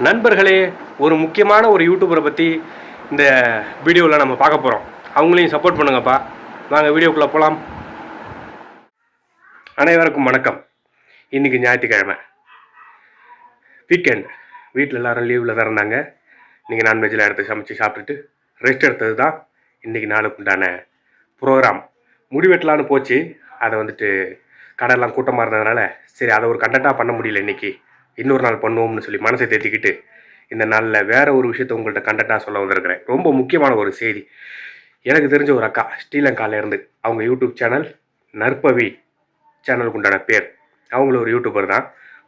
நண்பர்களே, ஒரு முக்கியமான ஒரு யூடியூபரை பற்றி இந்த வீடியோவில் நம்ம பார்க்க போகிறோம். அவங்களையும் சப்போர்ட் பண்ணுங்கப்பா. நாங்கள் வீடியோக்குள்ளே போகலாம். அனைவருக்கும் வணக்கம். இன்றைக்கி ஞாயிற்றுக்கிழமை, வீக்கெண்ட். வீட்டில் எல்லோரும் லீவில் தான் இருந்தாங்க. இன்றைக்கி நான்வெஜ்ஜில் எடுத்து சமைச்சு சாப்பிட்டுட்டு ரெஸ்ட் எடுத்தது தான் இன்றைக்கி நாளுக்கு உண்டான ப்ரோக்ராம். முடிவெட்டலான்னு போச்சு. அதை கடையெல்லாம் கூட்டமாக இருந்ததுனால சரி, அதை ஒரு கண்டென்ட்டாக பண்ண முடியல. இன்றைக்கி இன்னொரு நாள் பண்ணுவோம்னு சொல்லி மனசை தேத்திக்கிட்டு இந்த நாளில் வேறு ஒரு விஷயத்தை உங்கள்கிட்ட கண்டென்ட்டாக சொல்ல வந்திருக்கிறேன். ரொம்ப முக்கியமான ஒரு செய்தி. எனக்கு தெரிஞ்ச ஒரு அக்கா ஸ்ரீலங்காவிலேருந்து, அவங்க யூடியூப் சேனல் நற்பவி சேனலுக்கு உண்டான பேர். அவங்களும் ஒரு யூடியூபர் தான்.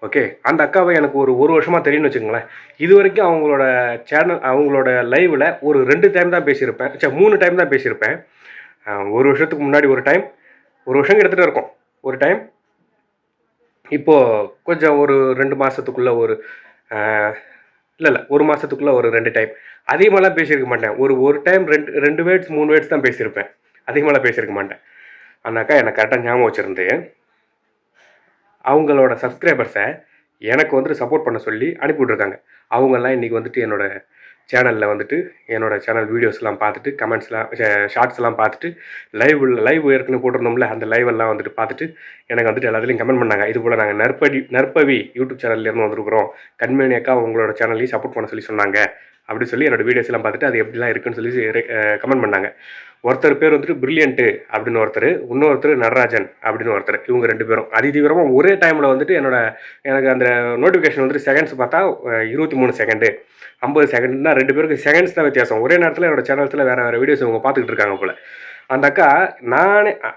ஓகே, அந்த அக்காவை எனக்கு ஒரு வருஷமாக தெரியும்னு வச்சுக்கோங்களேன். இது வரைக்கும் அவங்களோட சேனல், அவங்களோட லைவில் ஒரு 2 டைம் தான் பேசியிருப்பேன். 3 டைம் தான் பேசியிருப்பேன். ஒரு வருஷத்துக்கு முன்னாடி ஒரு டைம், ஒரு வருஷம் கிட்டத்தட்ட இருக்கும் ஒரு டைம். இப்போது கொஞ்சம் ஒரு 2 மாதத்துக்குள்ளே இல்லை ஒரு மாதத்துக்குள்ளே ஒரு 2 டைம். அதிகமாகலாம் பேசியிருக்க மாட்டேன். ஒரு டைம் 2 வேர்ட்ஸ் 3 வேர்ட்ஸ் தான் பேசியிருப்பேன். அதிகமாகலாம் பேசியிருக்க மாட்டேன். அந்த அக்கா எனக்கு கரெக்டாக ஞாபகம் வச்சுருந்து அவங்களோட சப்ஸ்கிரைபர்ஸை எனக்கு சப்போர்ட் பண்ண சொல்லி அனுப்பிவிட்ருக்காங்க. அவங்கெல்லாம் இன்றைக்கி என்னோடய சேனலில் என்னோடய சேனல் வீடியோஸ்லாம் பார்த்துட்டு, கமெண்ட்ஸ்லாம் ஷார்ட்ஸ்லாம் பார்த்துட்டு, லைவ் ஏற்கனவே போட்டிருந்தோம்ல, அந்த லைவெல்லாம் பார்த்துட்டு எனக்கு எல்லாத்துலேயும் கமெண்ட் பண்ணாங்க. இது போல் நாங்கள் நற்பவி யூடியூப் சேனல்லேருந்து வந்திருக்கிறோம், கண்மணி அக்கா உங்களோட சேனல்லையும் சப்போர்ட் பண்ண சொல்லி சொன்னாங்க அப்படின்னு சொல்லி என்னோடய வீடியோஸ்லாம் பார்த்துட்டு அது எப்படிலாம் இருக்குன்னு சொல்லி கமெண்ட் பண்ணாங்க. ஒருத்தர் பேர் பிரில்லியன்ட்டு அப்படின்னு ஒருத்தர், இன்னொருத்தர் நடராஜன் அப்படின்னு ஒருத்தர். இவங்க 2 பேரும் அதிதீவிரமாக ஒரே டைமில் எனக்கு அந்த நோட்டிஃபிகேஷன் செகண்ட்ஸ் பார்த்தா 23 செகண்டு 50 செகண்ட் தான். 2 பேருக்கு செகண்ட்ஸ் தான் வித்தியாசம். ஒரே நேரத்தில் என்னோடய சேனல்ஸில் வேறு வீடியோஸ் இவங்க பார்த்துக்கிட்டு இருக்காங்க போல். அந்த அக்கா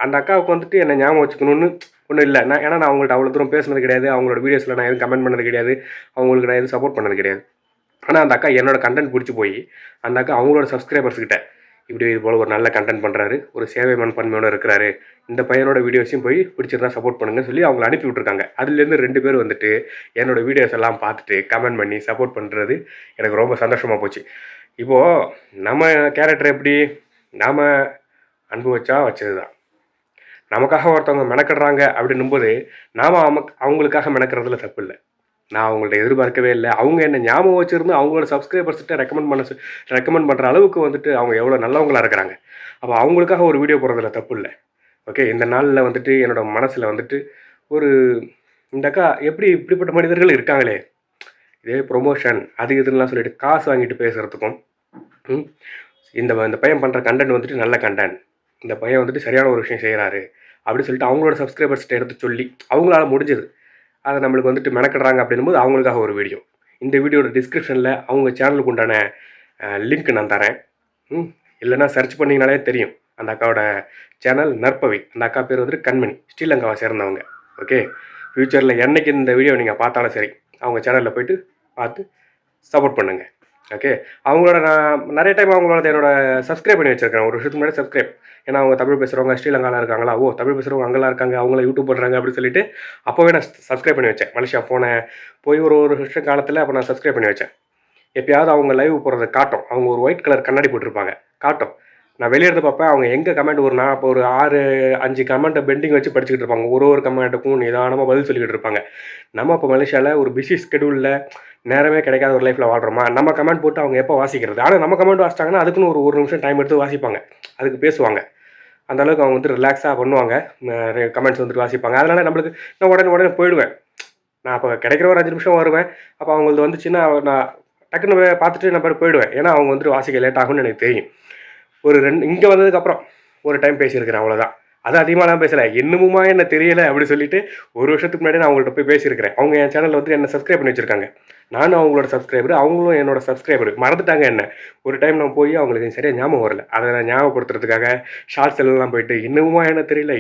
அந்த அக்காவுக்கு என்னை ஞாபகம் வச்சுக்கணுன்னு ஒன்றும் இல்லை. ஏன்னா நான் அவங்கள்ட்ட அவ்வளோ தூரம் பேசுனது கிடையாது. அவங்களோட வீடியோஸில் நான் எதுவும் கமெண்ட் பண்ணது கிடையாது. அவங்களுக்கு நான் எதுவும் சப்போர்ட் பண்ணது கிடையாது. ஆனால் அந்த அக்கா என்னோட கண்டென்ட் பிடிச்சி போய் அந்த அக்கா அவங்களோட சப்ஸ்கிரைபர்ஸ்கிட்ட இது போல் ஒரு நல்ல கண்டென்ட் பண்ணுறாரு, ஒரு சேவை மனப்பான்மையோடு இருக்கிறாரு, இந்த பையனோட வீடியோஸையும் போய் பிடிச்சிருந்தா சப்போர்ட் பண்ணுங்கன்னு சொல்லி அவங்களை அனுப்பி விட்ருக்காங்க. அதுலேருந்து 2 பேர் என்னோடய வீடியோஸ் எல்லாம் பார்த்துட்டு கமெண்ட் பண்ணி சப்போர்ட் பண்ணுறது எனக்கு ரொம்ப சந்தோஷமாக போச்சு. இப்போது நம்ம கேரக்டர் எப்படி, நாம் அன்பு வச்சா வச்சது தான். நமக்காக ஒருத்தவங்க மெனக்கிடுறாங்க அப்படின்னும்போது நாம் அவங்களுக்காக மெனக்கிறதுல தப்பு இல்லை. நான் அவங்கள்ட்ட எதிர்பார்க்கவே இல்லை. அவங்க என்ன ஞாபகம் வச்சுருந்து அவங்களோட சப்ஸ்கிரைபர்ஸ்கிட்ட ரெக்கமெண்ட் பண்ணுற அளவுக்கு அவங்க எவ்வளோ நல்லவங்களாக இருக்கிறாங்க. அப்போ அவங்களுக்காக ஒரு வீடியோ போடுறதுல தப்பு இல்லை. ஓகே, இந்த நாளில் என்னோடய மனசில் ஒரு இந்த அக்கா எப்படி இப்படிப்பட்ட மனிதர்கள் இருக்காங்களே, இதே ப்ரொமோஷன் அது இதுலாம் சொல்லிட்டு காசு வாங்கிட்டு பேசுகிறதுக்கும், இந்த பையன் பண்ணுற கண்டென்ட் நல்ல கண்டென்ட், இந்த பையன் சரியான ஒரு விஷயம் செய்கிறாரு அப்படின்னு சொல்லிட்டு அவங்களோட சப்ஸ்கிரைபர்ஸ்கிட்ட எடுத்து சொல்லி அவங்களால முடிஞ்சது அதை நம்மளுக்கு மெனக்கிடுறாங்க அப்படின்னும்போது அவங்களுக்காக ஒரு வீடியோ. இந்த வீடியோட டிஸ்கிரிப்ஷனில் அவங்க சேனலுக்கு உண்டான லிங்க் நான் தரேன். இல்லைன்னா சர்ச் பண்ணிங்கனாலே தெரியும். அந்த அக்காவோட சேனல் நற்பவி. அந்த அக்கா பேர் கண்மணி, ஸ்ரீலங்காவை சேர்ந்தவங்க. ஓகே, ஃப்யூச்சரில் என்றைக்கு இந்த வீடியோ நீங்கள் பார்த்தாலும் சரி, அவங்க சேனலில் போய்ட்டு பார்த்து சப்போர்ட் பண்ணுங்கள். ஓகே, அவங்களோட நான் நிறைய டைம் என்னோட சப்ஸ்கிரைப் பண்ணி வச்சுருக்கேன். ஒரு வருஷத்துக்கு முன்னாடி சப்ஸ்கிரைப். ஏன்னா அவங்க தமிழ் பேசுகிறவங்க ஸ்ரீலங்காவில் இருக்காங்களா, தமிழ் பேசுகிறவங்க அங்கெல்லாம் இருக்காங்க, அவங்கள யூடியூப் பண்ணுறாங்க அப்படின்னு சொல்லிட்டு அப்போவே நான் சப்ஸ்கிரைப் பண்ணி வச்சேன். மலேசியா போய் ஒரு வருஷம் காலத்தில் அப்போ நான் சப்ஸ்கிரைப் பண்ணி வச்சேன். எப்பயாவது அவங்க லைவ் போடுறது காட்டும். அவங்க ஒரு ஒயிட் கலர் கண்ணாடி போட்டிருப்பாங்க, காட்டும். நான் வெளியே இருந்து பார்ப்பேன். அவங்க எங்கே கமெண்ட் இப்போ ஒரு 6-5 கமெண்ட்டை பெண்டிங் வச்சு படிச்சுக்கிட்டு இருப்பாங்க. ஒரு கமெண்ட்டுக்கும் நிதானமாக பதில் சொல்லிக்கிட்டு இருப்பாங்க. நம்ம இப்போ மலேசியாவில் ஒரு பிஸி ஸ்கெடியூலில் நேரமே கிடைக்காத ஒரு லைஃப்பில் வாழ்கிறோமா, நம்ம கமெண்ட் போட்டு அவங்க எப்போ வாசிக்கிறது? ஆனால் நம்ம கமெண்ட் வாசிட்டாங்கன்னா அதுக்குன்னு ஒரு நிமிஷம் டைம் எடுத்து வாசிப்பாங்க, அதுக்கு பேசுவாங்க. அந்தளவுக்கு அவங்க ரிலாக்ஸாக பண்ணுவாங்க, கமெண்ட்ஸ் வாசிப்பாங்க. அதனால் நம்மளுக்கு நான் உடனே போயிடுவேன். நான் அப்போ கிடைக்கிற ஒரு 5 நிமிஷம் வருவேன். அப்போ அவங்களுக்கு வந்துச்சுன்னா நான் டக்குன்னு பார்த்துட்டு நான் போயிடுவேன். ஏன்னா அவங்க வாசிக்க லேட் ஆகும்னு எனக்கு தெரியும். ஒரு 2 இங்கே வந்ததுக்கப்புறம் ஒரு டைம் பேசியிருக்கிறேன், அவ்வளோதான். அது அதிகமாகலாம் பேசலை. இன்னமுமா என்ன தெரியலை அப்படி சொல்லிட்டு ஒரு வருஷத்துக்கு முன்னாடி நான் அவங்கள்ட்ட போய் பேசியிருக்கிறேன். அவங்க என் சேனலில் என்ன சப்ஸ்கிரைப் பண்ணி வச்சுருக்காங்க. நானும் அவங்களோட சப்ஸ்கிரைபர், அவங்களும் என்னோட சப்ஸ்கிரைபர். மறந்துட்டாங்க என்ன. ஒரு டைம் நான் போய் அவங்களுக்கு சரியாக ஞாபகம் வரல. அதை நான் ஞாபகப்படுத்துறதுக்காக ஷார்ட்ஸ் எல்லாம் போயிட்டு இன்னமுமா என்ன தெரியல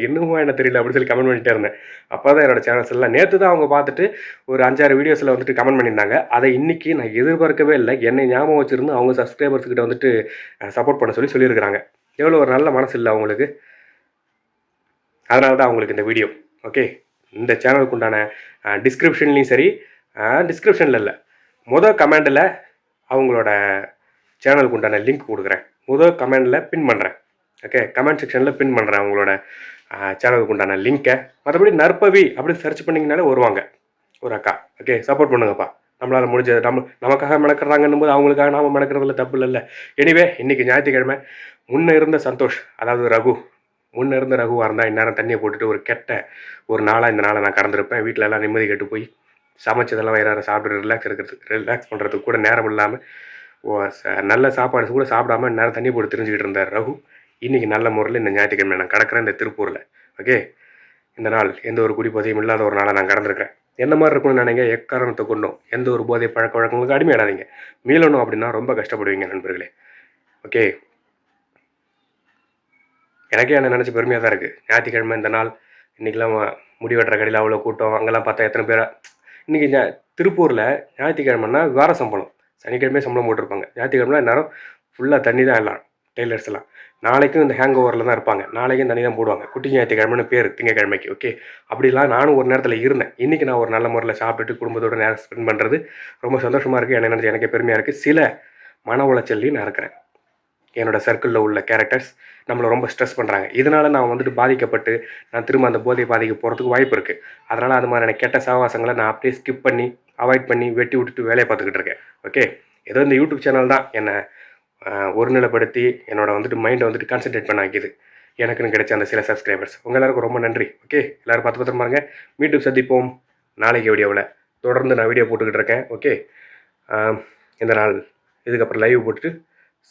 அப்படின்னு சொல்லி கமெண்ட் பண்ணிகிட்டே இருந்தேன். அப்போ தான் என்னோடய சேனல்ஸ் எல்லாம் நேற்று தான் அவங்க பார்த்துட்டு ஒரு 5-6 வீடியோஸில் கமெண்ட் பண்ணியிருந்தாங்க. அதை இன்றைக்கி நான் எதிர்பார்க்கவே இல்லை. என்னை ஞாபகம் வச்சுருந்து அவங்க சப்ஸ்கிரைபர்ஸ்கிட்ட சப்போர்ட் பண்ண சொல்லியிருக்கிறாங்க. எவ்வளோ ஒரு நல்ல மனசு இல்லை அவங்களுக்கு. அதனால தான் அவங்களுக்கு இந்த வீடியோ. ஓகே, இந்த சேனலுக்கு உண்டான டிஸ்கிரிப்ஷன்லேயும் சரி, டிஸ்கிரிப்ஷனில் இல்லை, கமெண்டில் அவங்களோட சேனலுக்கு உண்டான லிங்க் கொடுக்குறேன். கமெண்டில் பின் பண்ணுறேன். ஓகே, கமெண்ட் செக்ஷனில் பின் பண்ணுறேன் அவங்களோட சேனலுக்கு உண்டான லிங்க்கை. மற்றபடி நற்பவி அப்படி சர்ச் பண்ணிங்கனாலே வருவாங்க ஒரு அக்கா. ஓகே, சப்போர்ட் பண்ணுங்கப்பா. நம்மளால் முடிஞ்சது நமக்காக மெனக்கிறாங்கன்னும் போது அவங்களுக்காக நாம் மெனக்கிறதுல தப்பு இல்லைல்ல. எனிவே இன்றைக்கி ஞாயிற்றுக்கிழமை முன்னே இருந்த சந்தோஷ், அதாவது ரகு, முன்னே இருந்த ரகுவாக இருந்தால் இந்நேரம் தண்ணியை போட்டுட்டு ஒரு கெட்ட ஒரு நாளாக இந்த நாளை நான் கடந்திருப்பேன். வீட்டில் எல்லாம் நிம்மதி கெட்டு போய் சமைச்சதெல்லாம் வயிறார சாப்பிட்டு ரிலாக்ஸ் பண்ணுறதுக்கு கூட நேரம் இல்லாமல் நல்ல சாப்பாடு கூட சாப்பிடாம நேரம் தண்ணி போட்டு தெரிஞ்சுக்கிட்டு இருந்தார் ரகு. இன்றைக்கி நல்ல முறையில் இந்த ஞாயிற்றுக்கிழமை நான் கடக்கிறேன் இந்த திருப்பூரில். ஓகே, இந்த நாள் எந்த ஒரு குடிபோதையும் இல்லாத ஒரு நாளை நான் கடந்திருக்கேன். என்ன மாதிரி இருக்கணும்னு நினைங்க, எக்காரணத்தை கொண்டும் எந்த ஒரு போதை பழக்க வழக்கங்களுக்கு அடிமையாடாதீங்க. மீளணும் அப்படின்னா ரொம்ப கஷ்டப்படுவீங்க நண்பர்களே. ஓகே, எனக்கே என்ன நினச்சி பெருமையாக தான் இருக்குது. ஞாயிற்றுக்கிழமை இந்த நாள் இன்றைக்கெலாம் முடிவெட்டுற கடையில் அவ்வளோ கூட்டம், அங்கெல்லாம் பார்த்தா எத்தனை பேர். இன்றைக்கி திருப்பூரில் ஞாயிற்றுக்கிழமைன்னா வார சம்பளம், சனிக்கிழமை சம்பளம் போட்டிருப்பாங்க. ஞாயிற்றுக்கிழமை நேரம் ஃபுல்லாக தண்ணி தான் எல்லாம் டெய்லர்ஸ் எல்லாம். நாளைக்கும் இந்த ஹேங் ஓவரில் தான் இருப்பாங்க, நாளைக்கும் தண்ணி தான் போடுவாங்க. குட்டி ஞாயிற்றுக்கிழமைன்னு பேர் திங்கக்கிழமைக்கு. ஓகே, அப்படிலாம் நானும் ஒரு நேரத்தில் இருந்தேன். இன்றைக்கி நான் ஒரு நல்ல முறையில் சாப்பிட்டுட்டு குடும்பத்தோடு நேரம் ஸ்பெண்ட் பண்ணுறது ரொம்ப சந்தோஷமாக இருக்குது. என்ன நினச்சி எனக்கே பெருமையாக இருக்குது. சில மன உளைச்சல்லையும் நான் இருக்கிறேன். என்னோடய சர்க்கிளில் உள்ள கேரக்டர்ஸ் நம்மளை ரொம்ப ஸ்ட்ரெஸ் பண்ணுறாங்க. இதனால் நான் வந்துட்டு பாதிக்கப்பட்டு நான் திரும்ப அந்த போதை பாதிக்க போகிறதுக்கு வாய்ப்பு இருக்குது. அதனால் அது மாதிரியான கெட்ட சகவாசங்களை நான் அப்படியே ஸ்கிப் பண்ணி அவாய்ட் பண்ணி வெட்டி விட்டுட்டு வேலையை பார்த்துக்கிட்டு இருக்கேன். ஓகே, ஏதோ இந்த யூடியூப் சேனல் தான் என்னை ஒருநிலைப்படுத்தி என்னோட வந்துட்டு மைண்டை வந்துட்டு கான்சென்ட்ரேட் பண்ண வைக்கிது. எனக்குன்னு கிடைச்ச அந்த சில சப்ஸ்கிரைபர்ஸ் உங்கள் எல்லாருக்கும் ரொம்ப நன்றி. ஓகே, எல்லோரும் பார்த்து பத்திரமா இருங்க. மீண்டும் சந்திப்போம் நாளைக்கு வீடியோவில். தொடர்ந்து நான் வீடியோ போட்டுக்கிட்டு இருக்கேன். ஓகே, இந்த நாள் இதுக்கப்புறம் லைவ் போட்டுட்டு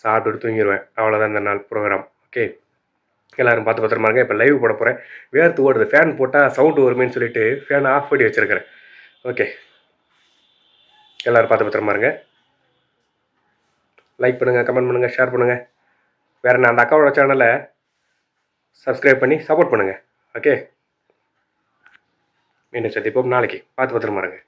சாப்பிட்டுட்டு தூங்கிடுவேன். அவ்வளோதான் இந்த நாள் ப்ரோக்ராம். ஓகே, எல்லோரும் பார்த்து பத்திரமா இருங்க. இப்போ லைவ் போட போகிறேன். வேர்த்து ஓடுது, ஃபேன் போட்டால் சவுண்டு வருமேன்னு சொல்லிட்டு ஃபேனை ஆஃப் பண்ணி வச்சுருக்கிறேன். ஓகே, எல்லோரும் பார்த்து பத்திரமா இருங்க. லைக் பண்ணுங்கள், கமெண்ட் பண்ணுங்கள், ஷேர் பண்ணுங்கள். வேறு நான் அந்த அக்காவோட சேனலை சப்ஸ்கிரைப் பண்ணி சப்போர்ட் பண்ணுங்கள். ஓகே, மீண்டும் சந்திப்போம் நாளைக்கு. பார்த்து பத்திரமா இருங்க.